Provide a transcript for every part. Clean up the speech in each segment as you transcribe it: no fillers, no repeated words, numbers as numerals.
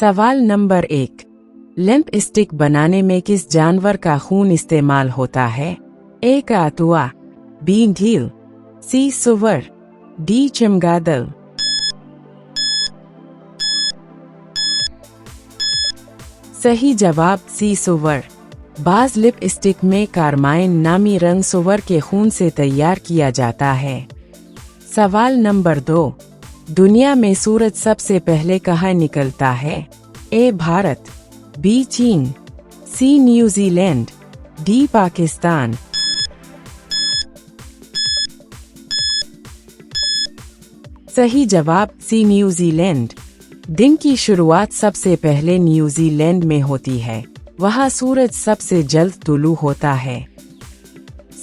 सवाल number 1। Limp stick बनाने में किस जानवर का खून इस्तेमाल होता है? ए कातुआ, बी ढील, सी सुअर, डी चमगादड़। सही जवाब सी सुअर। बाज लिप स्टिक में कारमाइन नामी रंग सुअर के खून से तैयार किया जाता है। सवाल नंबर 2। दुनिया में सूरज सबसे पहले कहाँ निकलता है? ए भारत, बी चीन, सी न्यूजीलैंड, डी पाकिस्तान। सही जवाब सी न्यूजीलैंड। दिन की शुरुआत सबसे पहले न्यूजीलैंड में होती है, वहाँ सूरज सबसे जल्द तुलू होता है।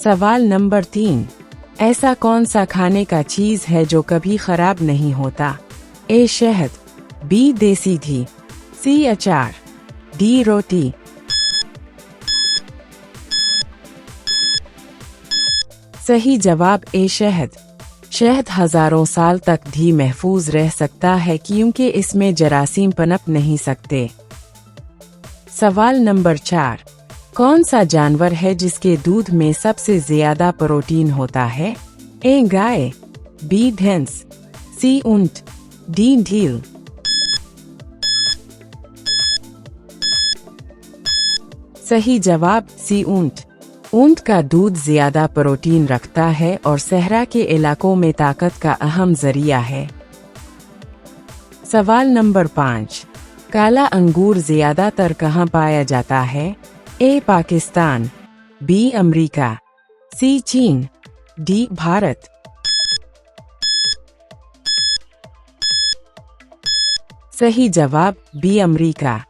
सवाल नंबर 3। ऐसा कौन सा खाने का चीज है जो कभी खराब नहीं होता? ए शहद, बी देसी घी, सी अचार, डी रोटी। सही जवाब ए शहद। शहद हजारों साल तक भी महफूज रह सकता है क्योंकि इसमें जरासीम पनप नहीं सकते। सवाल नंबर 4। कौन सा जानवर है जिसके दूध में सबसे ज्यादा प्रोटीन होता है? ए गाय, बी भैंस, सी ऊंट, डी ढील। सही जवाब सी ऊंट। ऊंट का दूध ज्यादा प्रोटीन रखता है और सहरा के इलाकों में ताकत का अहम जरिया है। सवाल नंबर 5। काला अंगूर ज्यादातर कहाँ पाया जाता है? ए पाकिस्तान, बी अमेरिका, सी चीन, डी भारत। सही जवाब बी अमेरिका।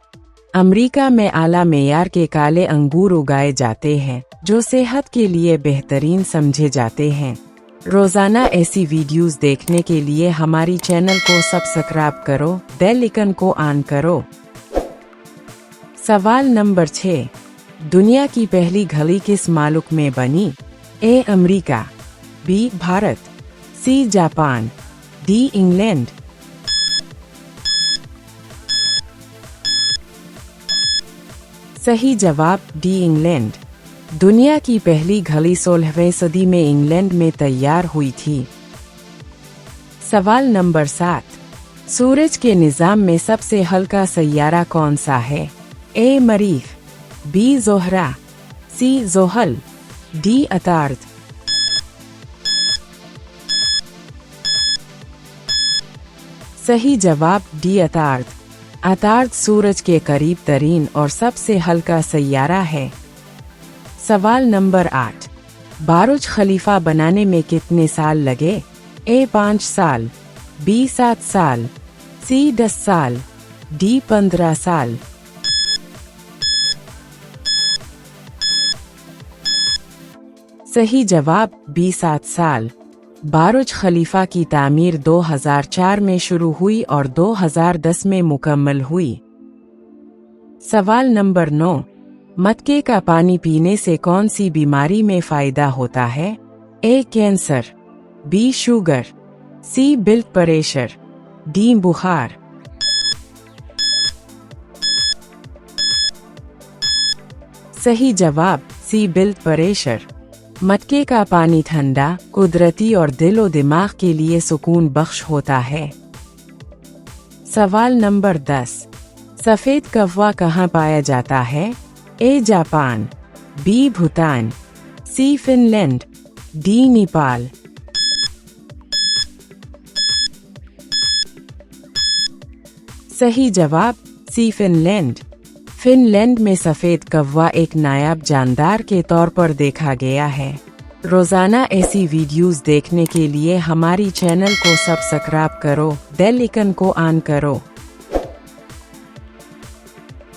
अमेरिका में आला मेयार के काले अंगूर उगाए जाते हैं जो सेहत के लिए बेहतरीन समझे जाते हैं। रोजाना ऐसी वीडियोस देखने के लिए हमारी चैनल को सब्सक्राइब करो, बेल आइकन को ऑन करो। सवाल नंबर 6। दुनिया की पहली घड़ी किस मुल्क में बनी? A America, B Bharat, C Japan, D England. सही जवाब डी इंग्लैंड। दुनिया की पहली घड़ी 16वीं सदी में इंग्लैंड में तैयार हुई थी। सवाल नंबर 7। सूरज के निजाम में सबसे हल्का सैयारा कौन सा है? ए मरीख, बी ज़ोहरा, सी ज़ोहल, डी अतार्द। सही जवाब डी अतार्द। अतार्द सूरज के करीब तरीन और सबसे हल्का सैयारा है। सवाल नंबर 8। बुर्ज खलीफा बनाने में कितने साल लगे? ए 5 साल, बी 7 साल, सी 10 साल, डी 15 साल। सही जवाब बी 7 साल। बुर्ज खलीफा की तामीर 2004 में शुरू हुई और 2010 में मुकम्मल हुई। सवाल नंबर 9। मटके का पानी पीने से कौन सी बीमारी में फायदा होता है? ए कैंसर, बी शुगर, सी ब्लड प्रेशर, डी बुखार। सही जवाब सी ब्लड प्रेशर। मटके का पानी ठंडा, कुदरती और दिल और दिमाग के लिए सुकून बख्श होता है। सवाल नंबर 10। सफेद कौवा कहाँ पाया जाता है? A Japan, B Bhutan, C Finland, D Nepal. सही जवाब सी फिनलैंड। फिनलैंड में सफेद कौवा एक नायाब जानदार के तौर पर देखा गया है। रोजाना ऐसी वीडियोस देखने के लिए हमारी चैनल को सब्सक्राइब करो, बेल आइकन को ऑन करो।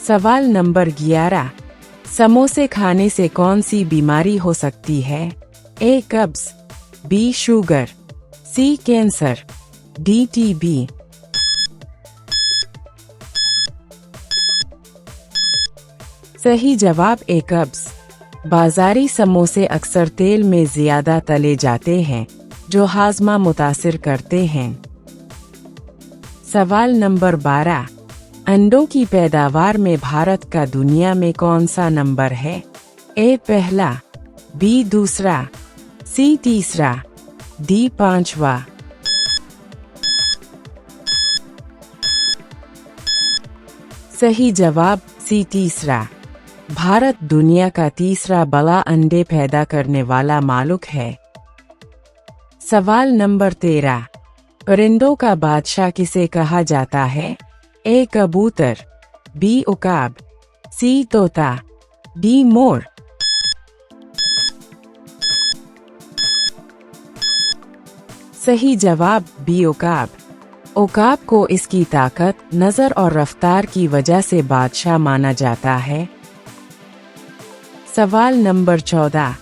सवाल नंबर 11। समोसे खाने से कौन सी बीमारी हो सकती है? ए कब्ज, बी शुगर, सी कैंसर, डी टीबी। सही जवाब ए कब्ज। बाजारी समोसे अक्सर तेल में ज्यादा तले जाते हैं जो हाजमा मुतासिर करते हैं। सवाल नंबर 12। अंडों की पैदावार में भारत का दुनिया में कौन सा नंबर है? ए पहला, बी दूसरा, सी तीसरा, डी पांचवा। सही जवाब सी तीसरा। भारत दुनिया का तीसरा बड़ा अंडे पैदा करने वाला मालूक है। सवाल नंबर 13। परिंदों का बादशाह किसे कहा जाता है? ए कबूतर, बी उकाब, सी तोता, डी मोर। सही जवाब बी उकाब। उकाब को इसकी ताकत, नजर और रफ्तार की वजह से बादशाह माना जाता है। सवाल नंबर 14।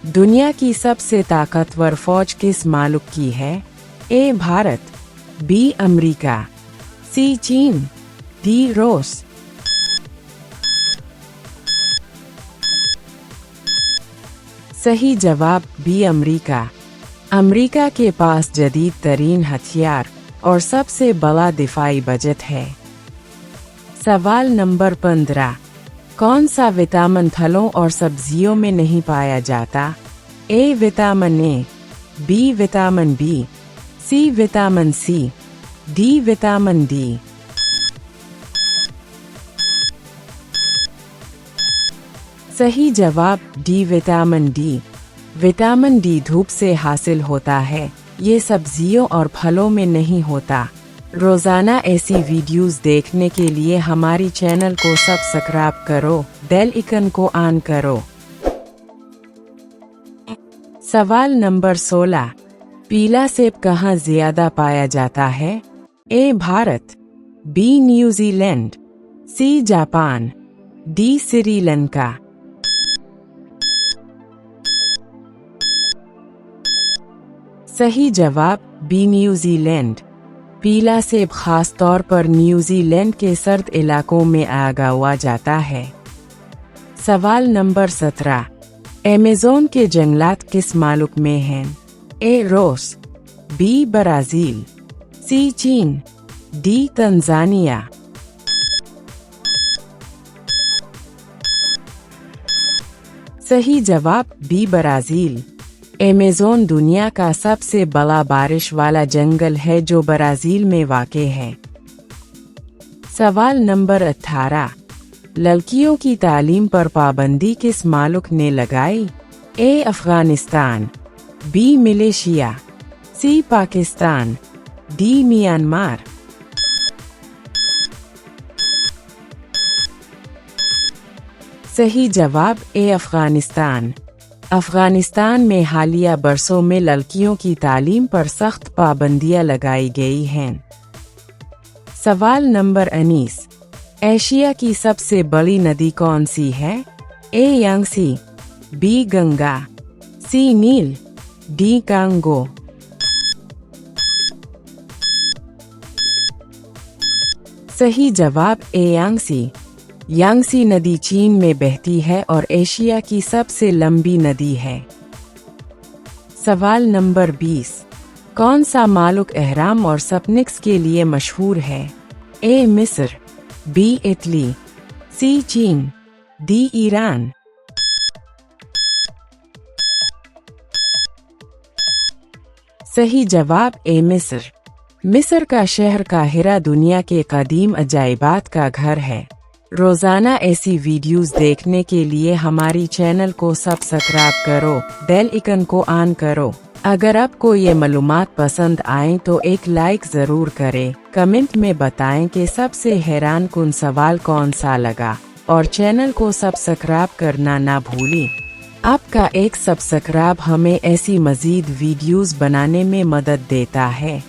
दुनिया की सबसे ताकतवर फौज किस मालूक की है? ए भारत, बी अमेरिका, सी चीन, डी रूस। सही जवाब बी अमेरिका। अमेरिका के पास जदीद तरीन हथियार और सबसे बड़ा दिफाई बजट है। सवाल नंबर 15। कौन सा विटामिन फलों और सब्जियों में नहीं पाया जाता? A vitamin A, B vitamin B, C vitamin C, D vitamin D. सही जवाब D vitamin D. Vitamin D धूप से हासिल होता है, ये सब्जियों और फलों में नहीं होता। रोज़ाना ऐसी वीडियोस देखने के लिए हमारी चैनल को सब्सक्राइब करो, बेल आइकन को ऑन करो। सवाल नंबर 16। पीला सेब कहाँ ज्यादा पाया जाता है? A Bharat, B New Zealand, C Japan, D Sri Lanka. सही जवाब बी न्यूजीलैंड। पीला सेब खास तौर पर न्यूजीलैंड के सर्द इलाकों में उगाया जाता है। सवाल नंबर 17। अमेज़न के जंगलात किस मालूक में हैं? ए रूस, बी ब्राज़ील, सी चीन, डी तंजानिया। सही जवाब बी ब्राज़ील। अमेज़न दुनिया का सबसे बड़ा बारिश वाला जंगल है जो ब्राज़ील में वाक़े है। सवाल नंबर 18। लड़कियों की तालीम पर पाबंदी किस मालूक ने लगाई? ए अफ़गानिस्तान, बी मलेशिया, सी पाकिस्तान, डी म्यांमार। सही जवाब ए अफ़गानिस्तान। अफ़गानिस्तान में हालिया बरसों में लड़कियों की तालीम पर सख्त पाबंदियां लगाई गई हैं। सवाल नंबर 19। एशिया की सबसे बड़ी नदी कौन सी है? ए यांगसी, बी गंगा, सी नील, डी कांगो। सही जवाब ए यांगसी। यांगसी नदी चीन में बहती है और एशिया की सबसे लंबी नदी है। सवाल नंबर 20। कौन सा मालूक एहराम और स्फिंक्स के लिए मशहूर है? ए मिस्र, बी इटली, सी चीन, डी ईरान। सही जवाब ए मिस्र। मिस्र का शहर काहिरा दुनिया के कदीम अजाइबात का घर है। रोज़ाना ऐसी वीडियोस देखने के लिए हमारी चैनल को सब्सक्राइब करो, बेल आइकन को ऑन करो। अगर आपको ये मालूमात पसंद आए तो एक लाइक ज़रूर करें। कमेंट में बताएं कि सबसे हैरान कुन सवाल कौन सा लगा और चैनल को सब्सक्राइब करना ना भूलें। आपका एक सब्सक्राइब हमें ऐसी मज़ीद वीडियोस बनाने में मदद देता है।